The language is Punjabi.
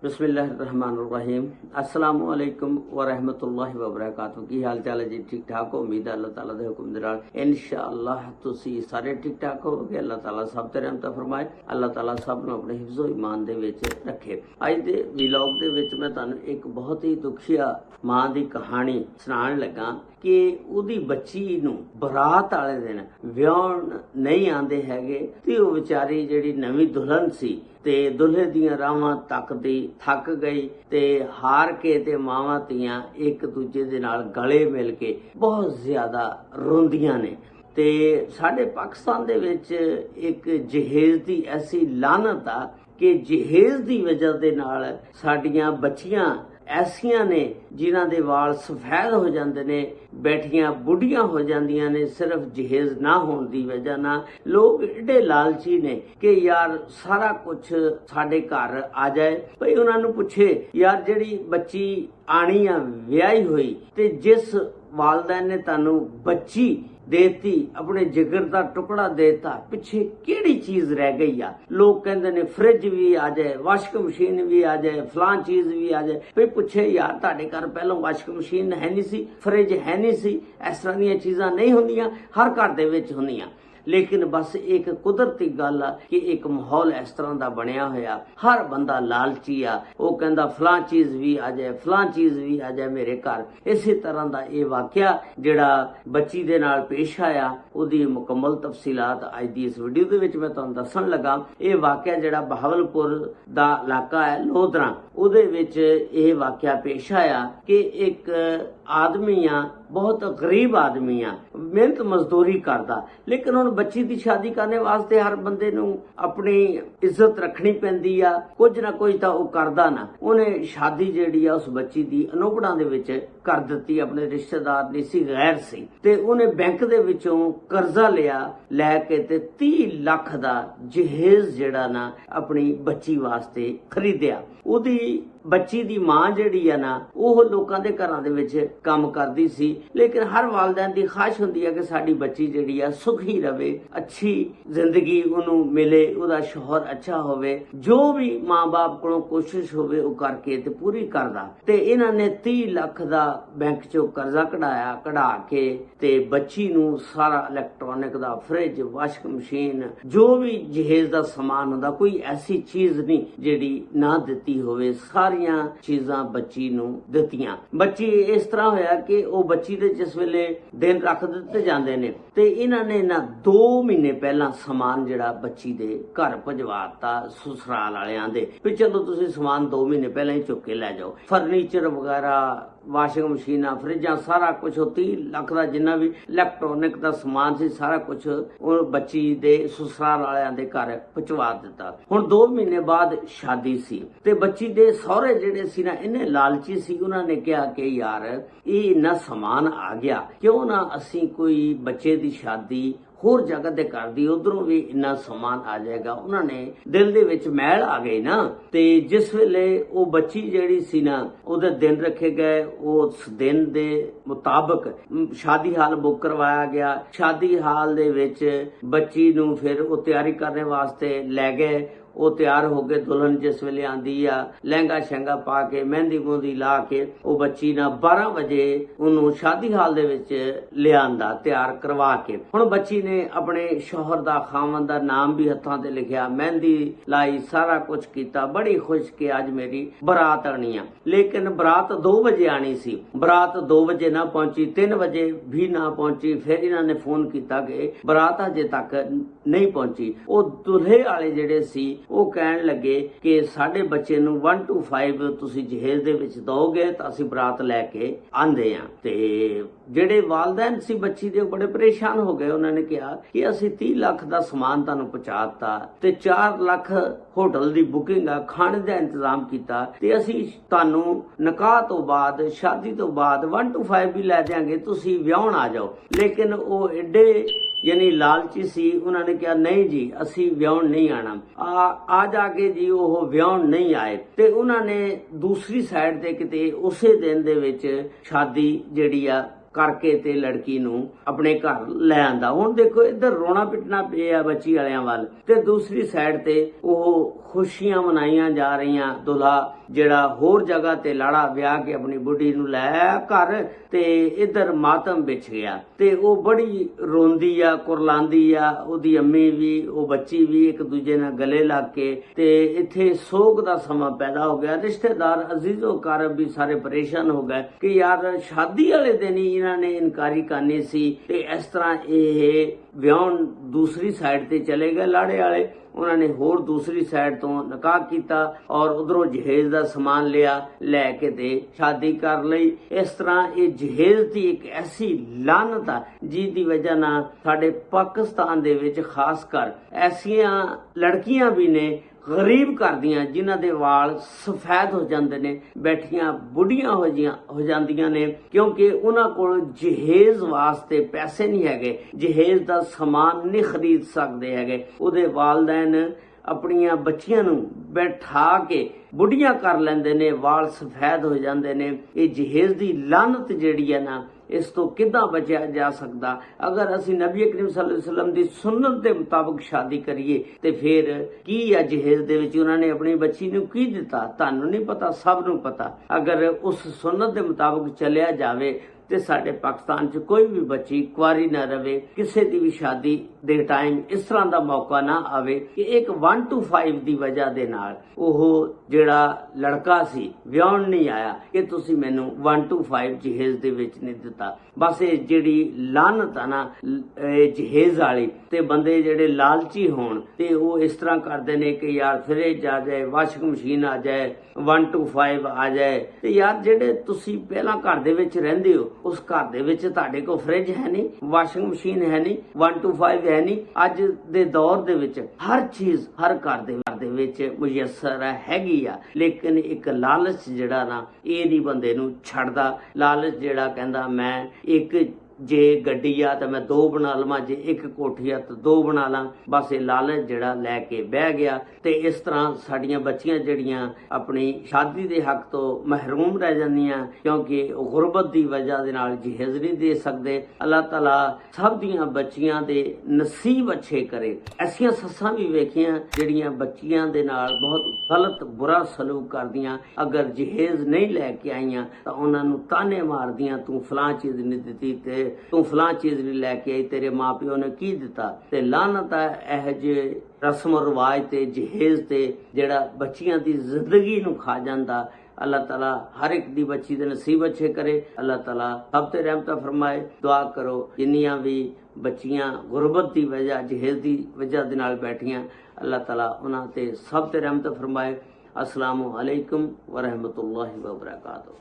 बिस्मिल्लाहिर्रहमानिर्रहीम। अस्सलामु अलैकुम व रहमतुल्लाहि व बरकातहू। की हाल चाल है जी? ठीक ठाक हो? उम्मीद है अल्लाह ताला दे हुक्म दे नाल इंशाअल्लाह तुसी सारे ठीक ठाक होवोगे। अल्लाह ताला सब ते रहमत फरमाए। अल्लाह ताला सब नूं अपने हिफ्ज़ो ईमान दे विच रखे। अज दे व्लॉग दे विच मैं तुहानूं एक बहुत ही दुखिया मां दी कहानी सुणाण लगा कि ਉਹਦੀ ਬੱਚੀ ਨੂੰ ਬਰਾਤ ਵਾਲੇ ਦਿਨ ਵਿਆਹਣ ਨਹੀਂ ਆਂਦੇ ਹੈਗੇ ਤੇ ਉਹ ਵਿਚਾਰੀ ਜਿਹੜੀ ਨਵੀਂ ਦੁਲਹਨ ਸੀ ਤੇ ਦੁल्हे ਦੀਆਂ ਰਾਵਾਂ ਤੱਕਦੀ ਥੱਕ ਗਈ ਤੇ ਹਾਰ ਕੇ ਤੇ ਮਾਵਾਂ ਧੀਆਂ ਇੱਕ ਦੂਜੇ ਦੇ ਨਾਲ ਗਲੇ ਮਿਲ ਕੇ ਬਹੁਤ ਜ਼ਿਆਦਾ ਰੋਂਦੀਆਂ ਨੇ। ਤੇ ਸਾਡੇ ਪਾਕਿਸਤਾਨ ਦੇ ਵਿੱਚ ਇੱਕ ਜਹੇਜ਼ ਦੀ ਐਸੀ ਲਾਨਤ ਆ ਕਿ ਜਹੇਜ਼ ਦੀ ਵਜ੍ਹਾ ਦੇ ਨਾਲ ਸਾਡੀਆਂ ਬੱਚੀਆਂ ਐਸੀਆਂ ਨੇ ਜਿਨ੍ਹਾਂ ਦੇ ਵਾਲ ਸਫੈਦ ਹੋ ਜਾਂਦੇ ਨੇ, ਬੈਠੀਆਂ ਬੁੱਢੀਆਂ ਹੋ ਜਾਂਦੀਆਂ ਨੇ ਸਿਰਫ ਜਹੇਜ਼ ਨਾ ਹੋਣ ਦੀ ਵਜ੍ਹਾ ਨਾਲ। ਲੋਕ ਏਡੇ ਲਾਲਚੀ ਨੇ ਕਿ ਯਾਰ ਸਾਰਾ ਕੁਝ ਸਾਡੇ ਘਰ ਆ ਜਾਏ। ਭਈ ਉਹਨਾਂ ਨੂੰ ਪੁੱਛੇ ਯਾਰ ਜਿਹੜੀ ਬੱਚੀ ਆਣੀ ਆ ਵਿਆਹੀ ਹੋਈ ਤੇ ਜਿਸ ਵਾਲदैन ਨੇ ਤੁਹਾਨੂੰ ਬੱਚੀ देती, अपने जिगर का टुकड़ा देता, पिछे केड़ी चीज रह गई आ। लोग कहते ने फ्रिज भी आ जाए, वाशिंग मशीन भी आ जाए, फलां चीज भी आ जाए। भाई पुछे यार तुहाडे घर पहलों वाशिंग मशीन है नहीं सी, फ्रिज है नहीं सी, इस तरह दी चीज़ां नहीं होंदियां, हर घर दे विच होंदियां। लेकिन बस एक कुदरती गल आ कि एक माहौल इस तरह का बनया होया, हर बंदा लालची आ। वो कहंदा फलां चीज भी आ जाए, फलां चीज भी आ जाए मेरे घर। इसी तरह का यह वाकया जिहड़ा बच्ची दे नाल पेश आया, उहदी मुकम्मल तफसीलात अज दी इस वीडियो दे विच मैं तुहानूं दस्सण लगा। यह वाकया जिहड़ा बहावलपुर दा इलाका है लोधरा, उहदे विच यह वाकया पेश आया कि एक आदमी आ, बहुत गरीब आदमी आ, मेहनत मजदूरी करदा, लेकिन हुण बच्ची दी शादी करने वास्ते हर बंदे नूं अपनी इज्जत रखनी पैंदी आ। कुछ ना कुछ तां ओह करदा ना। उहने शादी जिहड़ी आ उस बच्ची दी अनोबड़ा दे विच कर दित्ती, अपने रिश्तेदार नहीं सी, गैर सी, ते उहने बैंक दे विचों कर्जा लिया, लैके ते 30 लाख दा जहेज जिहड़ा ना अपनी बच्ची वास्ते खरीदिया। उहदी बच्ची दी मां जिहड़ी आ ना ओह लोकां दे घरां दे विच काम करदी सी, लेकिन हर वालदैन दी ख्वाहिश हुंदी है कि साडी बच्ची जिहड़ी आ सुखी रवे, अच्छी जिंदगी उहनूं मिले, उहदा शौहर अच्छा होवे, जो भी मां बाप कोलों कोशिश होवे ओह करके ते पूरी करदा। ते इन्हां ने 30 लाख दा बैंक चों कर्जा कढ़ा के ते बच्ची नूं सारा इलैक्ट्रॉनिक दा फ्रिज, वाशिंग मशीन, जो भी जहेज दा समान हुंदा, कोई ऐसी चीज नहीं जिहड़ी ना दित्ती होवे, सारियां चीजां बच्ची नूं दित्तियां। बच्ची इस तरह होया कि ਉਹ ਬੱਚੀ ਦੇ ਜਿਸ ਵੇਲੇ ਦਿਨ ਰੱਖ ਦਿੱਤੇ ਜਾਂਦੇ ਨੇ ਤੇ ਇਹਨਾਂ ਨੇ ਨਾ 2 ਮਹੀਨੇ ਪਹਿਲਾਂ ਸਮਾਨ ਜਿਹੜਾ ਬੱਚੀ ਦੇ ਘਰ ਭਜਵਾਤਾ ਸਸੁਰਾਲ ਵਾਲਿਆਂ ਦੇ ਵੀ ਚਲੋ ਤੁਸੀਂ ਸਮਾਨ 2 ਮਹੀਨੇ ਪਹਿਲਾਂ ਹੀ ਚੁੱਕ ਕੇ ਲੈ ਜਾਓ। ਫਰਨੀਚਰ ਵਗੈਰਾ, वाशिंग मशीन, फ्रिजा, सारा कुछ 30 लाख का जिन्ना भी इलैक्ट्रॉनिक का समान सी सारा कुछ बच्ची दे ससुराल वालियां दे घर पहुंचवा दिता। हुण 2 महीने बाद शादी सी ते बच्ची दे सहुरे जिहड़े सी ना इन्ने लालची सी, उन्हां ने कहा कि यार ये इन्ना समान आ गया, क्यों ना असीं कोई बच्चे दी शादी होर जगह ते कर दी, उधरों भी इन्ना समान आ जाएगा। उन्होंने दिल दे विच मैल आ गई ना, ते जिस वेले वो बच्ची जेड़ी सी ना उहदे दिन रखे गए, उस दिन दे मुताबिक शादी हाल बुक करवाया गया। शादी हाल दे विच बच्ची नूं फिर वो तैयारी करने वास्ते लै गए। वो तैयार हो गए, दुल्हन जिस वेले आंदी आ लहंगा शहंगा पा के मेहंदी मुंदी ला के वो बच्ची ना 12 वजे उन्होंने शादी हाल दे विच लियांदा तैयार करवा के। हुण बच्ची ने अपने शौहर दा, खावन दा नाम भी हत्थां ते लिखिया, मेहंदी लाई, सारा कुछ किया, बड़ी खुश कि अज मेरी बरात आनी आ। लेकिन बरात 2 बजे आनी सी, बरात 2 बजे ना पहुंची, 3 बजे भी ना पहुंची। फिर इन्हां ने फोन किया कि बरात अजे तक नहीं पहुंची। वो दुल्हे वाले जिहड़े सी ਉਹ ਕਹਿਣ ਲੱਗੇ ਕਿ ਸਾਡੇ ਬੱਚੇ ਨੂੰ 1 to 5 ਤੁਸੀਂ ਜਹੇਜ਼ ਦੇ ਵਿੱਚ ਦੋਗੇ ਤਾਂ ਅਸੀਂ ਬਰਾਤ ਲੈ ਕੇ ਆਂਦੇ ਆ। ਤੇ ਜਿਹੜੇ ਵਾਲदैन ਸੀ ਬੱਚੀ ਦੇ ਬੜੇ ਪਰੇਸ਼ਾਨ ਹੋ ਗਏ। ਉਹਨਾਂ ਨੇ ਕਿਹਾ ਕਿ ਅਸੀਂ 30 ਲੱਖ ਦਾ ਸਮਾਨ ਤੁਹਾਨੂੰ ਪਹੁੰਚਾਤਾ ਤੇ 4 ਲੱਖ ਹੋਟਲ ਦੀ ਬੁਕਿੰਗ ਆ, ਖਾਣੇ ਦਾ ਇੰਤਜ਼ਾਮ ਕੀਤਾ ਤੇ ਅਸੀਂ ਤੁਹਾਨੂੰ ਨਿਕਾਹ ਤੋਂ ਬਾਅਦ, ਸ਼ਾਦੀ ਤੋਂ ਬਾਅਦ 1 to 5 ਵੀ ਲੈ ਜਾਾਂਗੇ, ਤੁਸੀਂ ਵਿਆਹਣ ਆ ਜਾਓ। ਲੇਕਿਨ ਉਹ ਏਡੇ यानी लालची सी, उन्होंने कहा नहीं जी असी व्याहण नहीं आना। आ जाके जी वो व्याहण नहीं आए ते उन्होंने दूसरी साइड ते किते उसे दिन दे विच शादी जिहड़ी आ ਕਰਕੇ ਤੇ ਲੜਕੀ ਨੂੰ ਆਪਣੇ ਘਰ ਲੈ ਆਂਦਾ। ਹੁਣ ਦੇਖੋ ਇੱਧਰ ਰੋਣਾ ਪਿੱਟਣਾ ਪਿਆ ਬੱਚੀ ਵਾਲਿਆਂ ਵੱਲ, ਤੇ ਦੂਸਰੀ ਸਾਈਡ ਤੇ ਉਹ ਖੁਸ਼ੀਆਂ ਮਨਾਈਆਂ ਜਾ ਰਹੀਆਂ। ਦੁਲਹਾ ਜਿਹੜਾ ਹੋਰ ਜਗ੍ਹਾ ਤੇ ਲਾੜਾ ਵਿਆਹ ਕੇ ਆਪਣੀ ਬੁੱਢੀ ਨੂੰ ਲੈ ਆਇਆ ਘਰ, ਤੇ ਇੱਧਰ ਮਾਤਮ ਵਿਛ ਗਿਆ, ਤੇ ਉਹ ਬੜੀ ਰੋਂਦੀ ਆ, ਕੁਰਲਾਂਦੀ ਆ, ਉਹਦੀ ਅੰਮੀ ਵੀ ਉਹ ਬੱਚੀ ਵੀ ਇੱਕ ਦੂਜੇ ਨਾਲ ਗਲੇ ਲੱਗ ਕੇ, ਤੇ ਇੱਥੇ ਸੋਗ ਦਾ ਸਮਾਂ ਪੈਦਾ ਹੋ ਗਿਆ। ਰਿਸ਼ਤੇਦਾਰ ਅਜ਼ੀਜ਼ੋ ਕਾਰਬ ਵੀ ਸਾਰੇ ਪਰੇਸ਼ਾਨ ਹੋ ਗਏ ਕਿ ਯਾਰ ਸ਼ਾਦੀ ਵਾਲੇ ਦਿਨ ਹੀ ਇਹਨਾਂ ਨੇ ਇਨਕਾਰੀ ਕਰਨੀ ਸੀ, ਤੇ ਇਸ ਤਰ੍ਹਾਂ ਇਹ ਵਿਆਹਣ ਦੂਸਰੀ ਸਾਈਡ ਤੇ ਚਲੇ ਗਏ ਲਾੜੇ ਵਾਲੇ। ਉਹਨਾਂ ਨੇ ਹੋਰ ਦੂਸਰੀ ਸਾਈਡ ਤੋਂ ਨਿਕਾਹ ਕੀਤਾ ਔਰ ਉਧਰੋਂ ਜਹੇਜ਼ ਦਾ ਸਮਾਨ ਲੈ ਕੇ ਤੇ ਸ਼ਾਦੀ ਕਰ ਲਈ। ਇਸ ਤਰ੍ਹਾਂ ਇਹ ਜਹੇਜ਼ ਦੀ ਇੱਕ ਐਸੀ ਲਾਨਤ ਆ ਜਿਹਦੀ ਵਜ੍ਹਾ ਨਾਲ ਸਾਡੇ ਪਾਕਿਸਤਾਨ ਦੇ ਵਿੱਚ ਖਾਸ ਕਰ ਐਸੀਆਂ ਲੜਕੀਆਂ ਵੀ ਨੇ ਗਰੀਬ ਘਰ ਦੀਆਂ ਜਿਨ੍ਹਾਂ ਦੇ ਵਾਲ ਸਫੈਦ ਹੋ ਜਾਂਦੇ ਨੇ, ਬੈਠੀਆਂ ਬੁੱਢੀਆਂ ਹੋ ਜਾਂਦੀਆਂ ਨੇ, ਕਿਉਂਕਿ ਉਹਨਾਂ ਕੋਲ ਜਹੇਜ਼ ਵਾਸਤੇ ਪੈਸੇ ਨਹੀਂ ਹੈਗੇ, ਜਹੇਜ਼ ਦਾ ਸਮਾਨ ਨਹੀਂ ਖਰੀਦ ਸਕਦੇ ਹੈਗੇ। ਉਹਦੇ ਵਾਲਦੈਨ ਆਪਣੀਆਂ ਬੱਚੀਆਂ ਨੂੰ ਬੈਠਾ ਕੇ ਬੁੱਢੀਆਂ ਕਰ ਲੈਂਦੇ ਨੇ, ਵਾਲ ਸਫੈਦ ਹੋ ਜਾਂਦੇ ਨੇ। ਇਹ ਜਹੇਜ਼ ਦੀ ਲਾਨਤ ਜਿਹੜੀ ਹੈ ਨਾ, ਇਸ ਤੋਂ ਕਿੱਦਾਂ ਬਚਿਆ ਜਾ ਸਕਦਾ? ਅਗਰ ਅਸੀਂ ਨਬੀ ਕਰੀਮ ਸੱਲੱਲਾਹੁ ਅਲੈਹਿ ਵਸੱਲਮ ਦੀ ਸੁਨਨਤ ਦੇ ਮੁਤਾਬਕ ਸ਼ਾਦੀ ਕਰੀਏ ਤੇ ਫਿਰ ਕੀ ਆ ਜਹੇਜ਼ ਦੇ ਵਿੱਚ ਉਹਨਾਂ ਨੇ ਆਪਣੀ ਬੱਚੀ ਨੂੰ ਕੀ ਦਿੱਤਾ? ਤੁਹਾਨੂੰ ਨਹੀਂ ਪਤਾ, ਸਭ ਨੂੰ ਪਤਾ। ਅਗਰ ਉਸ ਸੁਨਨਤ ਦੇ ਮੁਤਾਬਕ ਚੱਲਿਆ ਜਾਵੇ ਤੇ ਸਾਡੇ ਪਾਕਿਸਤਾਨ 'ਚ ਕੋਈ ਵੀ ਬੱਚੀ ਕੁਆਰੀ ਨਾ ਰਵੇ, ਕਿਸੇ ਦੀ ਵੀ ਸ਼ਾਦੀ ਦੇ ਟਾਈਮ ਇਸ ਤਰ੍ਹਾਂ ਦਾ ਮੌਕਾ ਨਾ ਆਵੇ ਕਿ ਇੱਕ 1 to 5 ਦੀ ਵਜ੍ਹਾ ਦੇ ਨਾਲ ਉਹ ਜਿਹੜਾ ਲੜਕਾ ਸੀ ਵਿਆਹਣ ਨਹੀਂ ਆਇਆ ਕਿ ਤੁਸੀਂ ਮੈਨੂੰ 1 to 5 ਜਹੇਜ਼ ਦੇ ਵਿੱਚ ਨਹੀਂ ਦਿੱਤਾ। ਬਸ ਇਹ ਜਿਹੜੀ ਲਾਨਤ ਆ ਨਾ ਜਹੇਜ਼ ਵਾਲੀ, ਤੇ ਬੰਦੇ ਜਿਹੜੇ ਲਾਲਚੀ ਹੋਣ ਤੇ ਉਹ ਇਸ ਤਰ੍ਹਾਂ ਕਰਦੇ ਨੇ ਕਿ ਯਾਰ ਫਰਿੱਜ ਆ ਜਾਏ, ਵਾਸ਼ਿੰਗ ਮਸ਼ੀਨ ਆ ਜਾਏ, 1 to 5 ਆ ਜਾਏ। ਤੇ ਯਾਰ ਜਿਹੜੇ ਤੁਸੀਂ ਪਹਿਲਾਂ ਘਰ ਦੇ ਵਿੱਚ ਰਹਿੰਦੇ ਹੋ, ਉਸ ਘਰ ਦੇ ਵਿੱਚ ਤੁਹਾਡੇ ਕੋਲ ਫਰਿੱਜ ਹੈ ਨਹੀਂ, ਵਾਸ਼ਿੰਗ ਮਸ਼ੀਨ ਹੈ ਨਹੀਂ, 1 to 5 ਹੈ ਨਹੀਂ। ਅੱਜ ਦੇ ਦੌਰ ਦੇ ਵਿੱਚ ਹਰ ਚੀਜ਼ ਹਰ ਘਰ ਦੇ ਵਿੱਚ ਮੁਯੱਸਰ ਹੈਗੀ ਆ, ਲੇਕਿਨ ਇੱਕ ਲਾਲਚ ਜਿਹੜਾ ਨਾ ਇਹ ਨਹੀਂ ਬੰਦੇ ਨੂੰ ਛੱਡਦਾ। ਲਾਲਚ ਜਿਹੜਾ ਕਹਿੰਦਾ ਮੈਂ ਇੱਕ ਜੇ ਗੱਡੀ ਆ ਤਾਂ ਮੈਂ 2 ਬਣਾ ਲਵਾਂ, ਜੇ ਇੱਕ ਕੋਠੀ ਆ ਤਾਂ 2 ਬਣਾ ਲਾਂ। ਬਸ ਇਹ ਲਾਲਚ ਜਿਹੜਾ ਲੈ ਕੇ ਬਹਿ ਗਿਆ, ਤੇ ਇਸ ਤਰ੍ਹਾਂ ਸਾਡੀਆਂ ਬੱਚੀਆਂ ਜਿਹੜੀਆਂ ਆਪਣੀ ਸ਼ਾਦੀ ਦੇ ਹੱਕ ਤੋਂ ਮਹਿਰੂਮ ਰਹਿ ਜਾਂਦੀਆਂ, ਕਿਉਂਕਿ ਉਹ ਗੁਰਬਤ ਦੀ ਵਜ੍ਹਾ ਦੇ ਨਾਲ ਜਹੇਜ਼ ਨਹੀਂ ਦੇ ਸਕਦੇ। ਅੱਲਾਹ ਤਾਲਾ ਸਭ ਦੀਆਂ ਬੱਚੀਆਂ ਦੇ ਨਸੀਬ ਅੱਛੇ ਕਰੇ। ਐਸੀਆਂ ਸੱਸਾਂ ਵੀ ਵੇਖੀਆਂ ਜਿਹੜੀਆਂ ਬੱਚੀਆਂ ਦੇ ਨਾਲ ਬਹੁਤ ਗਲਤ ਬੁਰਾ ਸਲੂਕ ਕਰਦੀਆਂ। ਅਗਰ ਜਹੇਜ਼ ਨਹੀਂ ਲੈ ਕੇ ਆਈਆਂ ਤਾਂ ਉਹਨਾਂ ਨੂੰ ਤਾਨੇ ਮਾਰਦੀਆਂ, ਤੂੰ ਫਲਾਂ ਚੀਜ਼ ਨਹੀਂ ਦਿੱਤੀ, ਤੇ ਤੂੰ ਫਲਾਂ ਚੀਜ਼ ਨਹੀਂ ਲੈ ਕੇ ਆਈ, ਤੇਰੇ ਮਾਪਿਓ ਨੇ ਕੀ ਦਿੱਤਾ? ਤੇ ਲਾਨਤ ਹੈ ਇਹ ਜੇ ਰਸਮ ਰਿਵਾਜ ਤੇ ਜਹੇਜ਼ ਤੇ ਜਿਹੜਾ ਬੱਚੀਆਂ ਦੀ ਜ਼ਿੰਦਗੀ ਨੂੰ ਖਾ ਜਾਂਦਾ। ਅੱਲਾਹ ਤਾਲਾ ਹਰ ਇੱਕ ਦੀ ਬੱਚੀ ਦੇ ਨਸੀਬ ਅੱਛੇ ਕਰੇ। ਅੱਲਾਹ ਤਾਲਾ ਸਭ ਤੇ ਰਹਿਮਤਾਂ ਫਰਮਾਏ। ਦੁਆ ਕਰੋ ਜਿੰਨੀਆਂ ਵੀ ਬੱਚੀਆਂ ਗੁਰਬਤ ਦੀ ਵਜ੍ਹਾ ਜਹੇਜ਼ ਦੀ ਵਜ੍ਹਾ ਦੇ ਨਾਲ ਬੈਠੀਆਂ, ਅੱਲਾਹ ਤਾਲਾ ਉਹਨਾਂ ਤੇ ਸਭ ਤੇ ਰਹਿਮਤਾਂ ਫਰਮਾਏ। अस्सलामु अलैकुम व रहमतुल्लाहि व बरकातुहू।